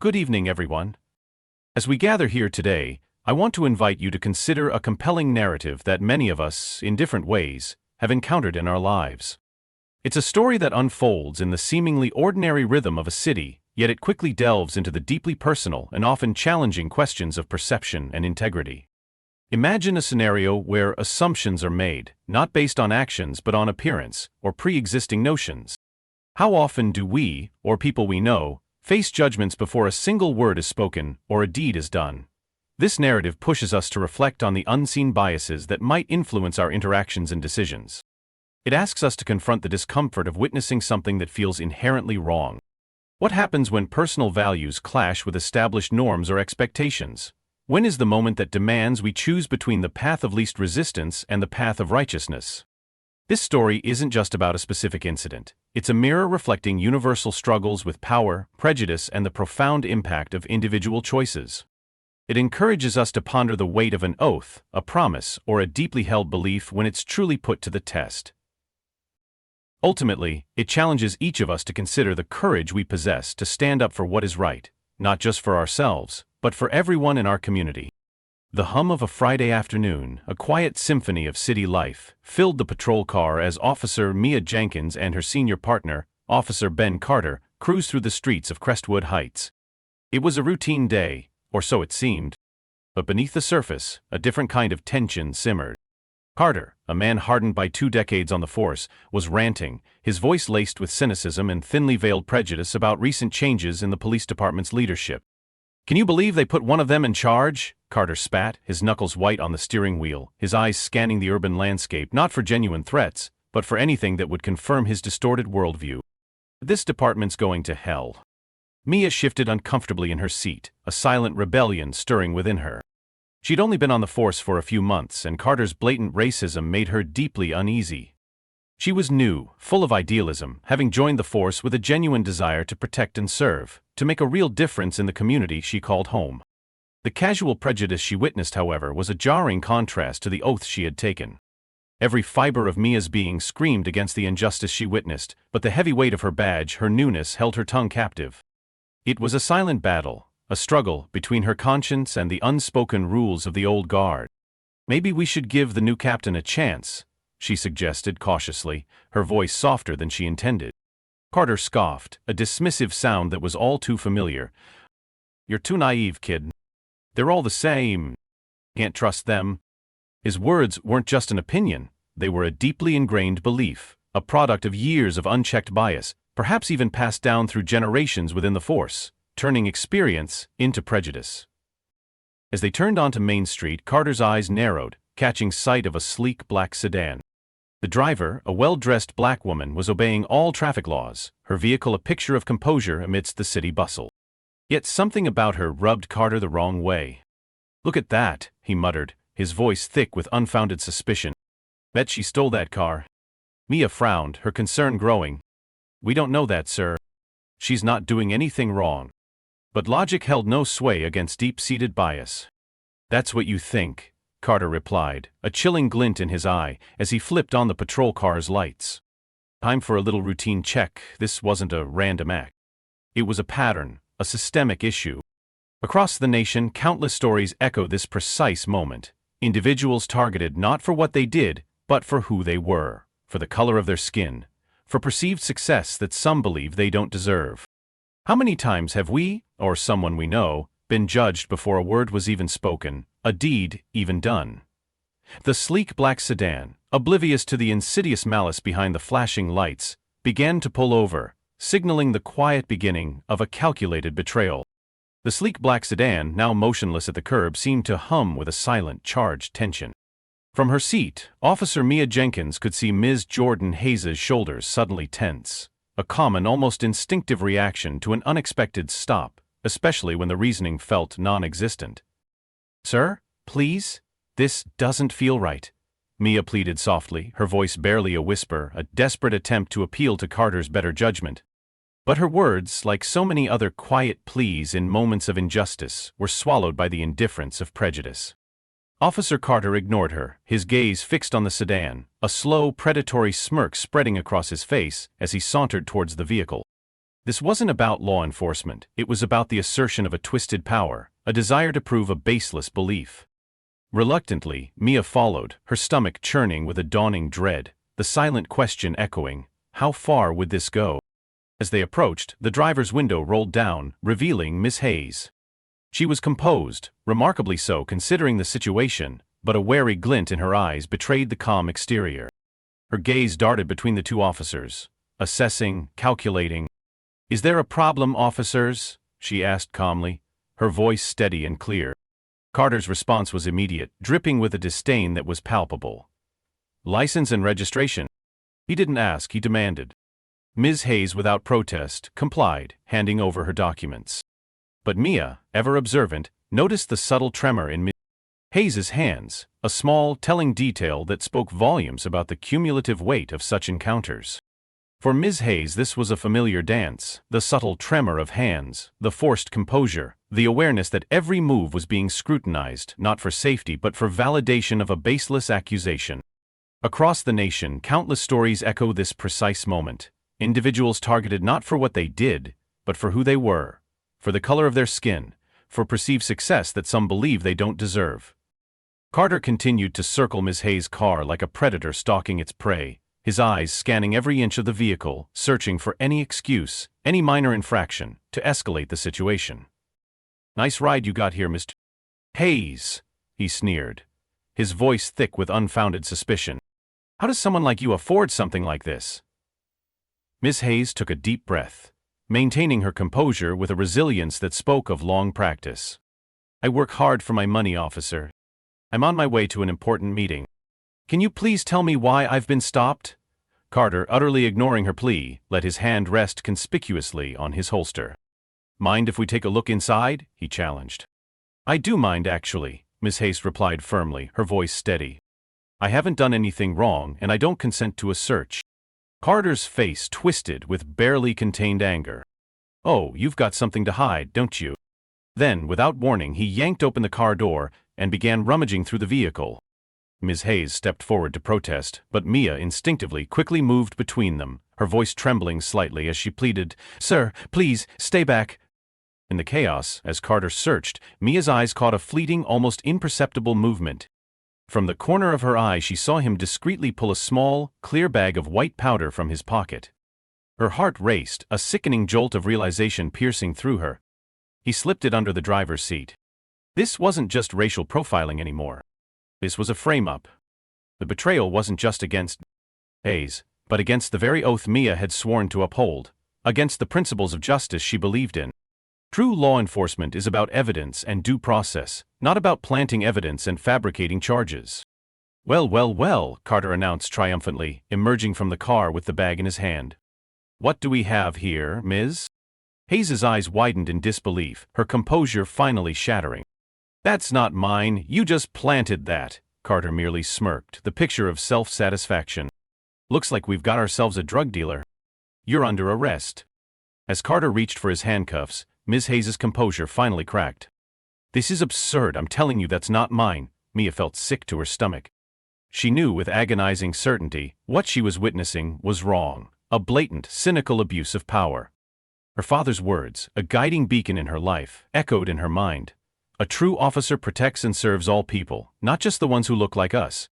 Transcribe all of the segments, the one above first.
Good evening, everyone. As we gather here today, I want to invite you to consider a compelling narrative that many of us, in different ways, have encountered in our lives. It's a story that unfolds in the seemingly ordinary rhythm of a city, yet it quickly delves into the deeply personal and often challenging questions of perception and integrity. Imagine a scenario where assumptions are made, not based on actions but on appearance or pre-existing notions. How often do we, or people we know, face judgments before a single word is spoken or a deed is done? This narrative pushes us to reflect on the unseen biases that might influence our interactions and decisions. It asks us to confront the discomfort of witnessing something that feels inherently wrong. What happens when personal values clash with established norms or expectations? When is the moment that demands we choose between the path of least resistance and the path of righteousness? This story isn't just about a specific incident. It's a mirror reflecting universal struggles with power, prejudice, and the profound impact of individual choices. It encourages us to ponder the weight of an oath, a promise, or a deeply held belief when it's truly put to the test. Ultimately, it challenges each of us to consider the courage we possess to stand up for what is right, not just for ourselves, but for everyone in our community. The hum of a Friday afternoon, a quiet symphony of city life, filled the patrol car as Officer Mia Jenkins and her senior partner, Officer Ben Carter, cruised through the streets of Crestwood Heights. It was a routine day, or so it seemed. But beneath the surface, a different kind of tension simmered. Carter, a man hardened by 2 decades on the force, was ranting, his voice laced with cynicism and thinly veiled prejudice about recent changes in the police department's leadership. "Can you believe they put one of them in charge?" Carter spat, his knuckles white on the steering wheel, his eyes scanning the urban landscape not for genuine threats, but for anything that would confirm his distorted worldview. "This department's going to hell." Mia shifted uncomfortably in her seat, a silent rebellion stirring within her. She'd only been on the force for a few months, and Carter's blatant racism made her deeply uneasy. She was new, full of idealism, having joined the force with a genuine desire to protect and serve, to make a real difference in the community she called home. The casual prejudice she witnessed, however, was a jarring contrast to the oath she had taken. Every fiber of Mia's being screamed against the injustice she witnessed, but the heavy weight of her badge, her newness, held her tongue captive. It was a silent battle, a struggle between her conscience and the unspoken rules of the old guard. "Maybe we should give the new captain a chance," she suggested cautiously, her voice softer than she intended. Carter scoffed, a dismissive sound that was all too familiar. "You're too naive, kid. They're all the same. Can't trust them." His words weren't just an opinion, they were a deeply ingrained belief, a product of years of unchecked bias, perhaps even passed down through generations within the force, turning experience into prejudice. As they turned onto Main Street, Carter's eyes narrowed, catching sight of a sleek black sedan. The driver, a well-dressed black woman, was obeying all traffic laws, her vehicle a picture of composure amidst the city bustle. Yet something about her rubbed Carter the wrong way. "Look at that," he muttered, his voice thick with unfounded suspicion. "Bet she stole that car." Mia frowned, her concern growing. "We don't know that, sir. She's not doing anything wrong." But logic held no sway against deep-seated bias. "That's what you think," Carter replied, a chilling glint in his eye as he flipped on the patrol car's lights. Time for a little routine check. This wasn't a random act. It was a pattern, a systemic issue. Across the nation, countless stories echo this precise moment. Individuals targeted not for what they did, but for who they were, for the color of their skin, for perceived success that some believe they don't deserve. How many times have we, or someone we know, been judged before a word was even spoken, a deed even done? The sleek black sedan, oblivious to the insidious malice behind the flashing lights, began to pull over, signaling the quiet beginning of a calculated betrayal. The sleek black sedan, now motionless at the curb, seemed to hum with a silent, charged tension. From her seat, Officer Mia Jenkins could see Ms. Jordan Hayes' shoulders suddenly tense, a common, almost instinctive reaction to an unexpected stop, especially when the reasoning felt non-existent. "Sir, please? This doesn't feel right," Mia pleaded softly, her voice barely a whisper, a desperate attempt to appeal to Carter's better judgment. But her words, like so many other quiet pleas in moments of injustice, were swallowed by the indifference of prejudice. Officer Carter ignored her, his gaze fixed on the sedan, a slow, predatory smirk spreading across his face as he sauntered towards the vehicle. This wasn't about law enforcement, it was about the assertion of a twisted power, a desire to prove a baseless belief. Reluctantly, Mia followed, her stomach churning with a dawning dread, the silent question echoing, how far would this go? As they approached, the driver's window rolled down, revealing Miss Hayes. She was composed, remarkably so considering the situation, but a wary glint in her eyes betrayed the calm exterior. Her gaze darted between the two officers, assessing, calculating. "Is there a problem, officers?" she asked calmly, her voice steady and clear. Carter's response was immediate, dripping with a disdain that was palpable. "License and registration." He didn't ask, he demanded. Ms. Hayes, without protest, complied, handing over her documents. But Mia, ever observant, noticed the subtle tremor in Ms. Hayes's hands, a small, telling detail that spoke volumes about the cumulative weight of such encounters. For Ms. Hayes this was a familiar dance, the subtle tremor of hands, the forced composure, the awareness that every move was being scrutinized, not for safety but for validation of a baseless accusation. Across the nation, countless stories echo this precise moment. Individuals targeted not for what they did, but for who they were, for the color of their skin, for perceived success that some believe they don't deserve. Carter continued to circle Ms. Hayes' car like a predator stalking its prey, his eyes scanning every inch of the vehicle, searching for any excuse, any minor infraction, to escalate the situation. "Nice ride you got here, Mr. Hayes," he sneered, his voice thick with unfounded suspicion. "How does someone like you afford something like this?" Miss Hayes took a deep breath, maintaining her composure with a resilience that spoke of long practice. "I work hard for my money, officer. I'm on my way to an important meeting. Can you please tell me why I've been stopped?" Carter, utterly ignoring her plea, let his hand rest conspicuously on his holster. "Mind if we take a look inside?" he challenged. "I do mind, actually," Miss Hayes replied firmly, her voice steady. "I haven't done anything wrong, and I don't consent to a search." Carter's face twisted with barely contained anger. "Oh, you've got something to hide, don't you?" Then, without warning, he yanked open the car door and began rummaging through the vehicle. Ms. Hayes stepped forward to protest, but Mia instinctively quickly moved between them, her voice trembling slightly as she pleaded, "Sir, please, stay back." In the chaos, as Carter searched, Mia's eyes caught a fleeting, almost imperceptible movement. From the corner of her eye she saw him discreetly pull a small, clear bag of white powder from his pocket. Her heart raced, a sickening jolt of realization piercing through her. He slipped it under the driver's seat. This wasn't just racial profiling anymore. This was a frame-up. The betrayal wasn't just against Hayes, but against the very oath Mia had sworn to uphold, against the principles of justice she believed in. True law enforcement is about evidence and due process, not about planting evidence and fabricating charges. "Well, well, well," Carter announced triumphantly, emerging from the car with the bag in his hand. "What do we have here, Ms.?" Hayes's eyes widened in disbelief, her composure finally shattering. "That's not mine, you just planted that," Carter merely smirked, the picture of self-satisfaction. "Looks like we've got ourselves a drug dealer. You're under arrest." As Carter reached for his handcuffs, Ms. Hayes's composure finally cracked. "This is absurd, I'm telling you that's not mine." Mia felt sick to her stomach. She knew with agonizing certainty what she was witnessing was wrong, a blatant, cynical abuse of power. Her father's words, a guiding beacon in her life, echoed in her mind. A true officer protects and serves all people, not just the ones who look like us.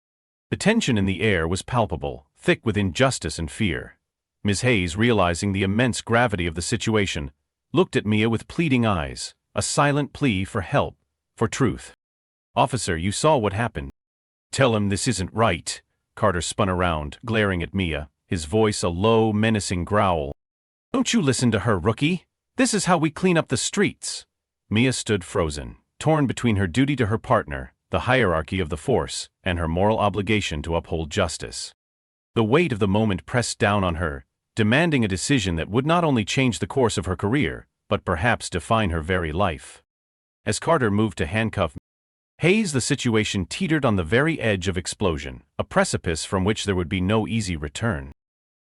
The tension in the air was palpable, thick with injustice and fear. Ms. Hayes, realizing the immense gravity of the situation, looked at Mia with pleading eyes, a silent plea for help, for truth. "Officer, you saw what happened." "Tell him this isn't right." Carter spun around, glaring at Mia, his voice a low, menacing growl. "Don't you listen to her, rookie. This is how we clean up the streets." Mia stood frozen, torn between her duty to her partner, the hierarchy of the force, and her moral obligation to uphold justice. The weight of the moment pressed down on her, demanding a decision that would not only change the course of her career, but perhaps define her very life. As Carter moved to handcuff Hayes, the situation teetered on the very edge of explosion, a precipice from which there would be no easy return.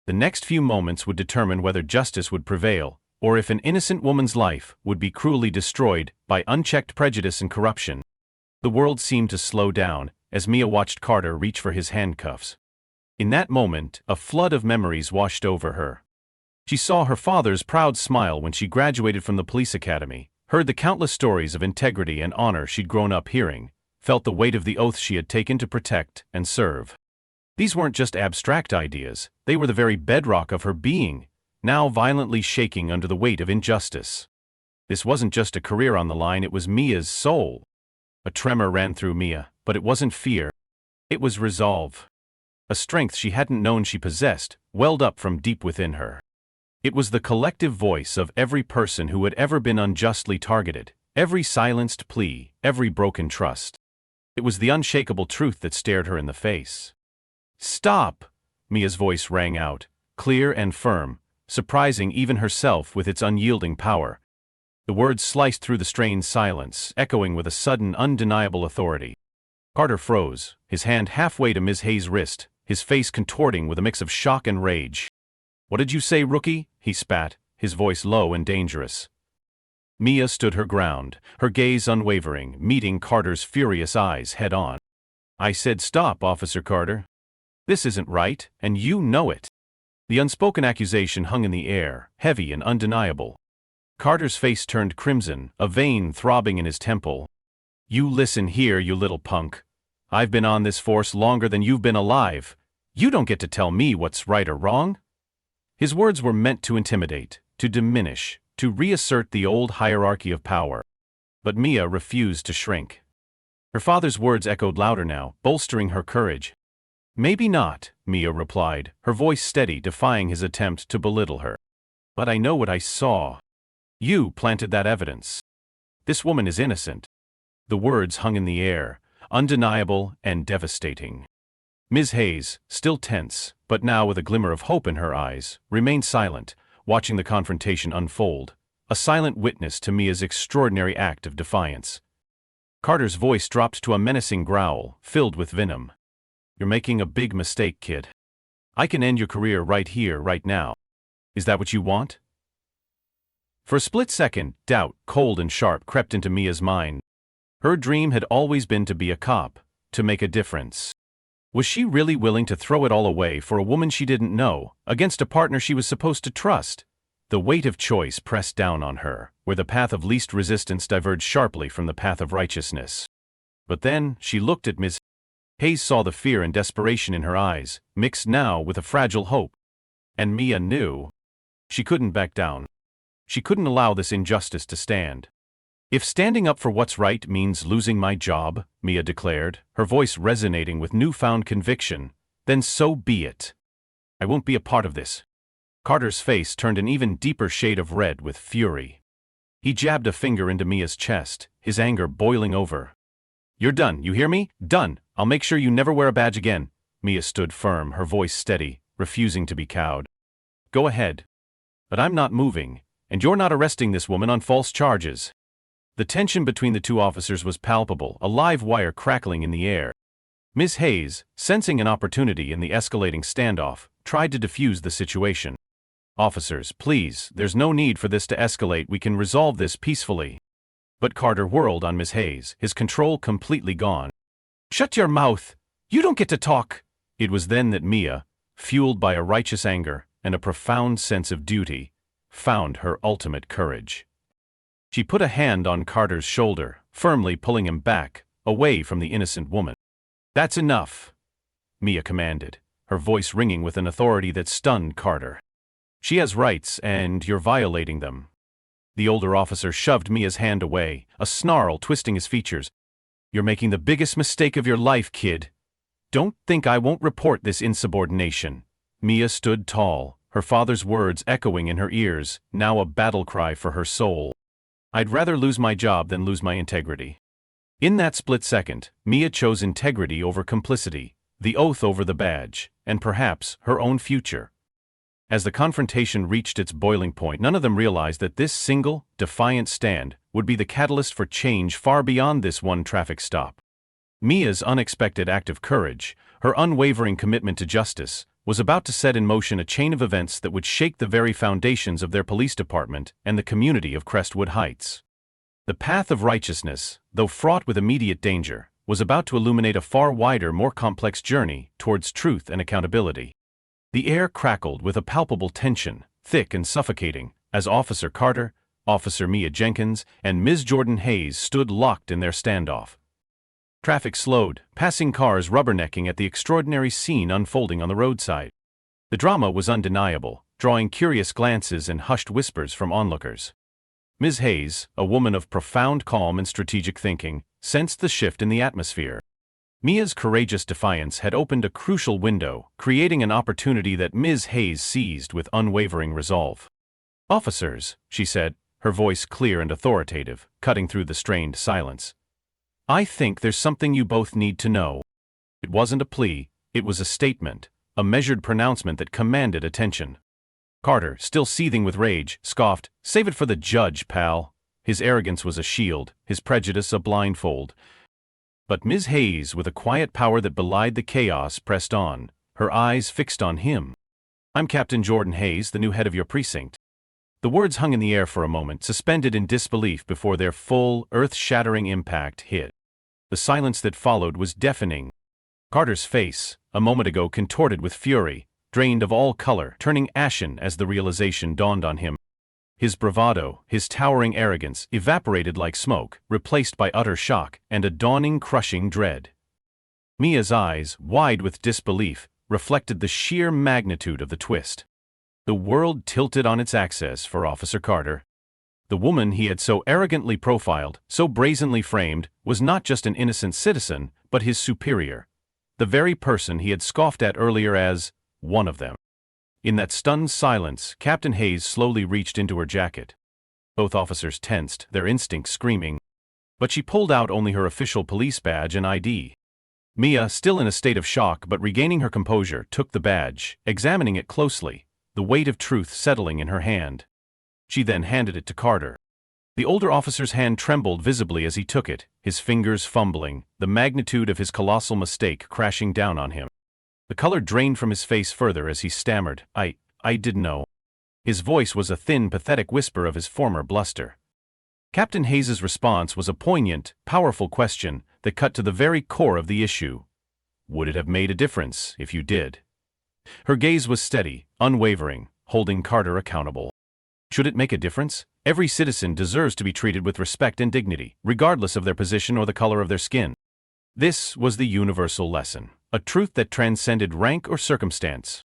The next few moments would determine whether justice would prevail, or if an innocent woman's life would be cruelly destroyed by unchecked prejudice and corruption. The world seemed to slow down as Mia watched Carter reach for his handcuffs. In that moment, a flood of memories washed over her. She saw her father's proud smile when she graduated from the police academy, heard the countless stories of integrity and honor she'd grown up hearing, felt the weight of the oath she had taken to protect and serve. These weren't just abstract ideas, they were the very bedrock of her being, now violently shaking under the weight of injustice. This wasn't just a career on the line, it was Mia's soul. A tremor ran through Mia, but it wasn't fear. It was resolve. A strength she hadn't known she possessed welled up from deep within her. It was the collective voice of every person who had ever been unjustly targeted, every silenced plea, every broken trust. It was the unshakable truth that stared her in the face. "Stop!" Mia's voice rang out, clear and firm, surprising even herself with its unyielding power. The words sliced through the strained silence, echoing with a sudden, undeniable authority. Carter froze, his hand halfway to Ms. Hayes' wrist, his face contorting with a mix of shock and rage. "What did you say, rookie?" he spat, his voice low and dangerous. Mia stood her ground, her gaze unwavering, meeting Carter's furious eyes head-on. "I said stop, Officer Carter. This isn't right, and you know it." The unspoken accusation hung in the air, heavy and undeniable. Carter's face turned crimson, a vein throbbing in his temple. "You listen here, you little punk. I've been on this force longer than you've been alive. You don't get to tell me what's right or wrong." His words were meant to intimidate, to diminish, to reassert the old hierarchy of power. But Mia refused to shrink. Her father's words echoed louder now, bolstering her courage. "Maybe not," Mia replied, her voice steady, defying his attempt to belittle her. "But I know what I saw. You planted that evidence. This woman is innocent." The words hung in the air, undeniable and devastating. Ms. Hayes, still tense, but now with a glimmer of hope in her eyes, remained silent, watching the confrontation unfold, a silent witness to Mia's extraordinary act of defiance. Carter's voice dropped to a menacing growl, filled with venom. "You're making a big mistake, kid. I can end your career right here, right now. Is that what you want?" For a split second, doubt, cold and sharp, crept into Mia's mind. Her dream had always been to be a cop, to make a difference. Was she really willing to throw it all away for a woman she didn't know, against a partner she was supposed to trust? The weight of choice pressed down on her, where the path of least resistance diverged sharply from the path of righteousness. But then, she looked at Ms. Hayes, saw the fear and desperation in her eyes, mixed now with a fragile hope. And Mia knew. She couldn't back down. She couldn't allow this injustice to stand. "If standing up for what's right means losing my job," Mia declared, her voice resonating with newfound conviction, "then so be it. I won't be a part of this." Carter's face turned an even deeper shade of red with fury. He jabbed a finger into Mia's chest, his anger boiling over. "You're done, you hear me? Done. I'll make sure you never wear a badge again." Mia stood firm, her voice steady, refusing to be cowed. "Go ahead. But I'm not moving, and you're not arresting this woman on false charges." The tension between the two officers was palpable, a live wire crackling in the air. Ms. Hayes, sensing an opportunity in the escalating standoff, tried to defuse the situation. "Officers, please, there's no need for this to escalate, we can resolve this peacefully." But Carter whirled on Ms. Hayes, his control completely gone. "Shut your mouth! You don't get to talk!" It was then that Mia, fueled by a righteous anger and a profound sense of duty, found her ultimate courage. She put a hand on Carter's shoulder, firmly pulling him back, away from the innocent woman. "That's enough," Mia commanded, her voice ringing with an authority that stunned Carter. "She has rights, and you're violating them." The older officer shoved Mia's hand away, a snarl twisting his features. "You're making the biggest mistake of your life, kid. Don't think I won't report this insubordination." Mia stood tall, her father's words echoing in her ears, now a battle cry for her soul. "I'd rather lose my job than lose my integrity." In that split second, Mia chose integrity over complicity, the oath over the badge, and perhaps her own future. As the confrontation reached its boiling point, none of them realized that this single, defiant stand would be the catalyst for change far beyond this one traffic stop. Mia's unexpected act of courage, her unwavering commitment to justice, was about to set in motion a chain of events that would shake the very foundations of their police department and the community of Crestwood Heights. The path of righteousness, though fraught with immediate danger, was about to illuminate a far wider, more complex journey towards truth and accountability. The air crackled with a palpable tension, thick and suffocating, as Officer Carter, Officer Mia Jenkins, and Ms. Jordan Hayes stood locked in their standoff. Traffic slowed, passing cars rubbernecking at the extraordinary scene unfolding on the roadside. The drama was undeniable, drawing curious glances and hushed whispers from onlookers. Ms. Hayes, a woman of profound calm and strategic thinking, sensed the shift in the atmosphere. Mia's courageous defiance had opened a crucial window, creating an opportunity that Ms. Hayes seized with unwavering resolve. "Officers," she said, her voice clear and authoritative, cutting through the strained silence. "I think there's something you both need to know." It wasn't a plea, it was a statement, a measured pronouncement that commanded attention. Carter, still seething with rage, scoffed, "Save it for the judge, pal." His arrogance was a shield, his prejudice a blindfold. But Ms. Hayes, with a quiet power that belied the chaos, pressed on, her eyes fixed on him. "I'm Captain Jordan Hayes, the new head of your precinct." The words hung in the air for a moment, suspended in disbelief before their full, earth-shattering impact hit. The silence that followed was deafening. Carter's face, a moment ago contorted with fury, drained of all color, turning ashen as the realization dawned on him. His bravado, his towering arrogance, evaporated like smoke, replaced by utter shock and a dawning crushing dread. Mia's eyes, wide with disbelief, reflected the sheer magnitude of the twist. The world tilted on its axis for Officer Carter. The woman he had so arrogantly profiled, so brazenly framed, was not just an innocent citizen, but his superior. The very person he had scoffed at earlier as one of them. In that stunned silence, Captain Hayes slowly reached into her jacket. Both officers tensed, their instincts screaming. But she pulled out only her official police badge and ID. Mia, still in a state of shock but regaining her composure, took the badge, examining it closely, the weight of truth settling in her hand. She then handed it to Carter. The older officer's hand trembled visibly as he took it, his fingers fumbling, the magnitude of his colossal mistake crashing down on him. The color drained from his face further as he stammered, I didn't know." His voice was a thin, pathetic whisper of his former bluster. Captain Hayes's response was a poignant, powerful question that cut to the very core of the issue. Would it have made a difference if you did? Her gaze was steady, unwavering, holding Carter accountable. Should it make a difference? Every citizen deserves to be treated with respect and dignity, regardless of their position or the color of their skin. This was the universal lesson, a truth that transcended rank or circumstance.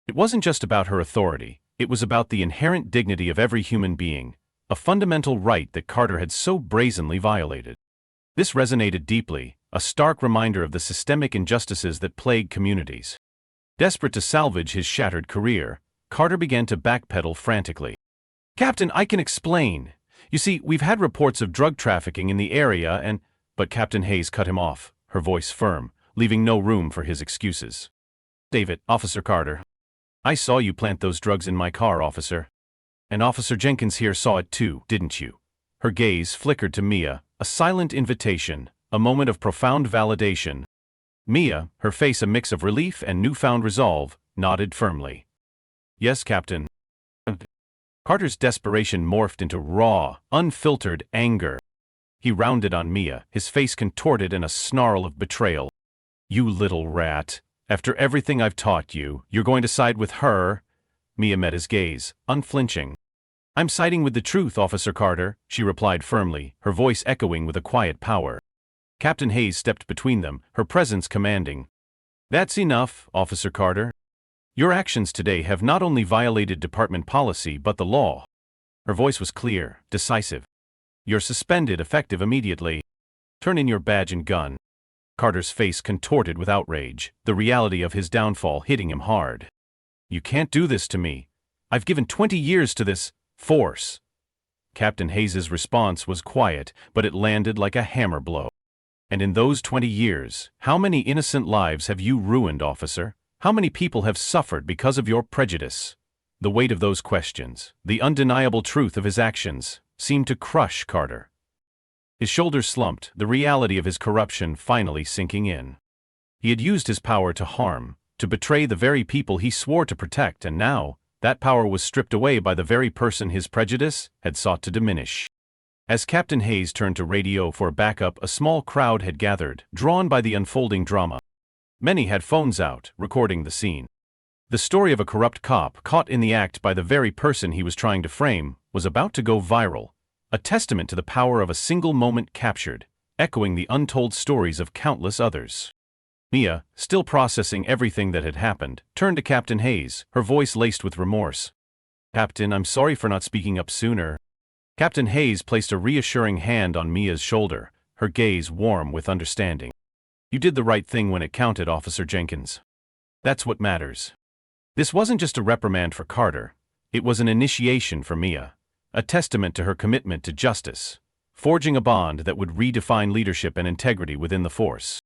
It wasn't just about her authority, it was about the inherent dignity of every human being, a fundamental right that Carter had so brazenly violated. This resonated deeply, a stark reminder of the systemic injustices that plague communities. Desperate to salvage his shattered career, Carter began to backpedal frantically. "Captain, I can explain. You see, we've had reports of drug trafficking in the area and—" But Captain Hayes cut him off, her voice firm, leaving no room for his excuses. "David, Officer Carter. I saw you plant those drugs in my car, officer. And Officer Jenkins here saw it too, didn't you?" Her gaze flickered to Mia, a silent invitation, a moment of profound validation. Mia, her face a mix of relief and newfound resolve, nodded firmly. "Yes, Captain." Carter's desperation morphed into raw, unfiltered anger. He rounded on Mia, his face contorted in a snarl of betrayal. "You little rat. After everything I've taught you, you're going to side with her?" Mia met his gaze, unflinching. "I'm siding with the truth, Officer Carter," she replied firmly, her voice echoing with a quiet power. Captain Hayes stepped between them, her presence commanding. "That's enough, Officer Carter. Your actions today have not only violated department policy but the law." Her voice was clear, decisive. "You're suspended, effective immediately. Turn in your badge and gun." Carter's face contorted with outrage, the reality of his downfall hitting him hard. "You can't do this to me. I've given 20 years to this force." Captain Hayes's response was quiet, but it landed like a hammer blow. "And in those 20 years, how many innocent lives have you ruined, officer? How many people have suffered because of your prejudice?" The weight of those questions, the undeniable truth of his actions, seemed to crush Carter. His shoulders slumped, the reality of his corruption finally sinking in. He had used his power to harm, to betray the very people he swore to protect, and now, that power was stripped away by the very person his prejudice had sought to diminish. As Captain Hayes turned to radio for backup, a small crowd had gathered, drawn by the unfolding drama. Many had phones out, recording the scene. The story of a corrupt cop caught in the act by the very person he was trying to frame was about to go viral, a testament to the power of a single moment captured, echoing the untold stories of countless others. Mia, still processing everything that had happened, turned to Captain Hayes, her voice laced with remorse. "Captain, I'm sorry for not speaking up sooner." Captain Hayes placed a reassuring hand on Mia's shoulder, her gaze warm with understanding. "You did the right thing when it counted, Officer Jenkins. That's what matters." This wasn't just a reprimand for Carter, it was an initiation for Mia, a testament to her commitment to justice, forging a bond that would redefine leadership and integrity within the force.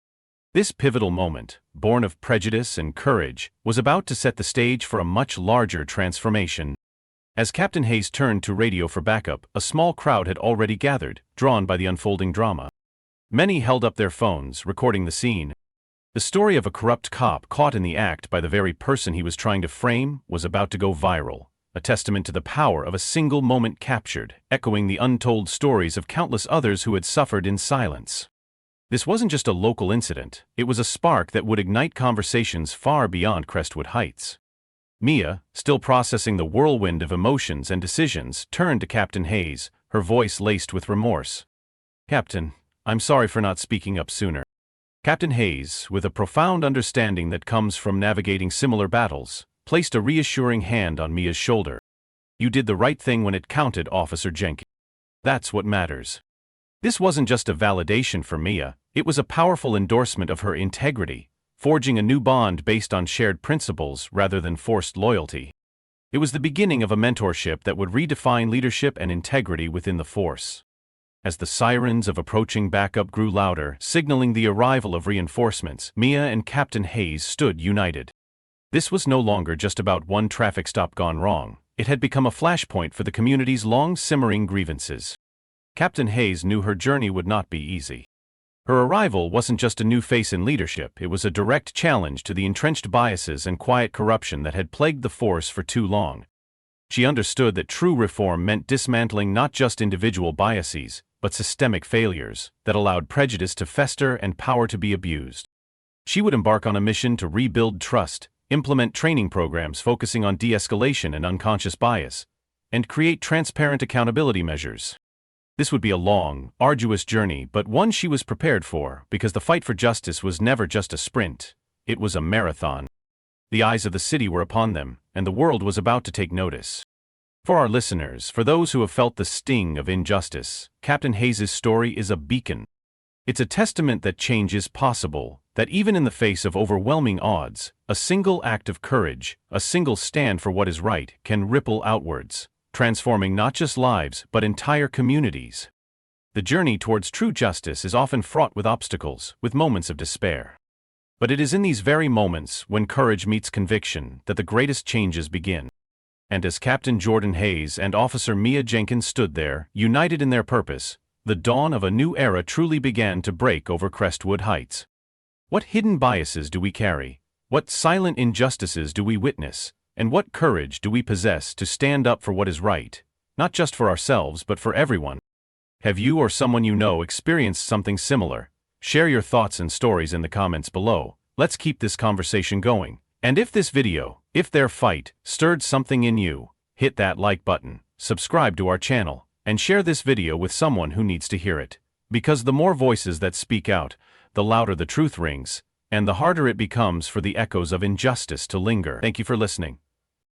This pivotal moment, born of prejudice and courage, was about to set the stage for a much larger transformation. As Captain Hayes turned to radio for backup, a small crowd had already gathered, drawn by the unfolding drama. Many held up their phones, recording the scene. The story of a corrupt cop caught in the act by the very person he was trying to frame was about to go viral, a testament to the power of a single moment captured, echoing the untold stories of countless others who had suffered in silence. This wasn't just a local incident, it was a spark that would ignite conversations far beyond Crestwood Heights. Mia, still processing the whirlwind of emotions and decisions, turned to Captain Hayes, her voice laced with remorse. "Captain, I'm sorry for not speaking up sooner." Captain Hayes, with a profound understanding that comes from navigating similar battles, placed a reassuring hand on Mia's shoulder. "You did the right thing when it counted, Officer Jenkins. That's what matters." This wasn't just a validation for Mia, it was a powerful endorsement of her integrity, forging a new bond based on shared principles rather than forced loyalty. It was the beginning of a mentorship that would redefine leadership and integrity within the force. As the sirens of approaching backup grew louder, signaling the arrival of reinforcements, Mia and Captain Hayes stood united. This was no longer just about one traffic stop gone wrong. It had become a flashpoint for the community's long-simmering grievances. Captain Hayes knew her journey would not be easy. Her arrival wasn't just a new face in leadership, it was a direct challenge to the entrenched biases and quiet corruption that had plagued the force for too long. She understood that true reform meant dismantling not just individual biases, but systemic failures that allowed prejudice to fester and power to be abused. She would embark on a mission to rebuild trust, implement training programs focusing on de-escalation and unconscious bias, and create transparent accountability measures. This would be a long, arduous journey, but one she was prepared for, because the fight for justice was never just a sprint, it was a marathon. The eyes of the city were upon them, and the world was about to take notice. For our listeners, for those who have felt the sting of injustice, Captain Hayes' story is a beacon. It's a testament that change is possible, that even in the face of overwhelming odds, a single act of courage, a single stand for what is right, can ripple outwards, transforming not just lives but entire communities. The journey towards true justice is often fraught with obstacles, with moments of despair. But it is in these very moments, when courage meets conviction, that the greatest changes begin. And as Captain Jordan Hayes and Officer Mia Jenkins stood there, united in their purpose, the dawn of a new era truly began to break over Crestwood Heights. What hidden biases do we carry? What silent injustices do we witness? And what courage do we possess to stand up for what is right, not just for ourselves but for everyone? Have you or someone you know experienced something similar? Share your thoughts and stories in the comments below. Let's keep this conversation going. And if this video, if their fight, stirred something in you, hit that like button, subscribe to our channel, and share this video with someone who needs to hear it. Because the more voices that speak out, the louder the truth rings, and the harder it becomes for the echoes of injustice to linger. Thank you for listening.